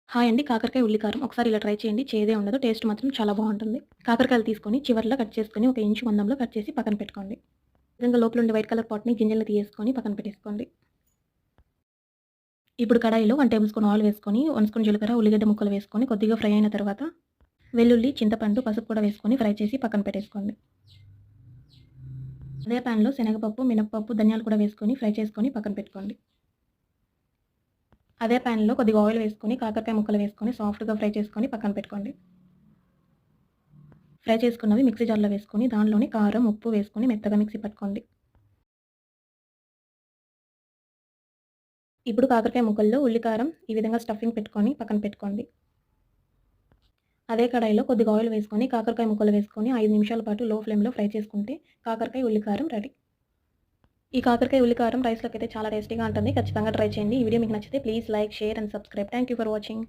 Hi అండి. కాకరకాయ ఉల్లి కారం. ఒకసారి ఇలా ట్రై చేయండి. చేదే ఉండదు. టేస్ట్ మాత్రం చాలా బావుంటుంది. కాకరకాయలు తీసుకొని చివర్లో కట్ చేసుకొని ఒక ఇంచు మందంలో కట్ చేసి పక్కన పెట్టుకోండి. ఈ విధంగా లోపల ఉండే వైట్ కలర్ పార్ట్‌ని గింజలను తీసేసుకొని పక్కన పెట్టేసుకోండి. ఇప్పుడు కడాయిలో 1 టేబుల్ స్పూన్ ఆయిల్ వేసుకొని, 1 స్పూన్ జీలకర్ర, ఉల్లిగడ్డ ముక్కలు వేసుకొని కొద్దిగా ఫ్రై అయిన తర్వాత వెల్లుల్లి, చింతపండు, పసుపు కూడా వేసుకొని ఫ్రై చేసి పక్కన పెట్టేసుకోండి. అదే పాన్‌లో శనగపప్పు, మినపప్పు, ధనియాలు కూడా వేసుకొని ఫ్రై చేసుకొని పక్కన పెట్టుకోండి. అదే పాన్‌లో కొద్దిగా ఆయిల్ వేసుకొని కాకరకాయ ముక్కలు వేసుకొని సాఫ్ట్‌గా ఫ్రై చేసుకొని పక్కన పెట్టుకోండి. ఫ్రై చేసుకున్నవి మిక్సీ జార్‌లో వేసుకొని దానిలోని కారం, ఉప్పు వేసుకొని మెత్తగా మిక్సీ పట్టుకోండి. ఇప్పుడు కాకరకాయ ముక్కల్లో ఉల్లి కారం ఈ విధంగా స్టఫింగ్ పెట్టుకొని పక్కన పెట్టుకోండి. అదే కడాయిలో కొద్దిగా ఆయిల్ వేసుకొని కాకరకాయ ముక్కలు వేసుకొని 5 నిమిషాల పాటు లో ఫ్లేమ్‌లో ఫ్రై చేసుకుంటే కాకరకాయ ఉల్లి కారం రెడీ. ఈ కాకరకాయ ఉల్లి కారం రైస్‌లోకైతే చాలా టేస్టీగా ఉంటుంది. ఖచ్చితంగా ట్రై చేయండి. ఈ వీడియో మీకు నచ్చితే please like, share and subscribe. Thank you for watching.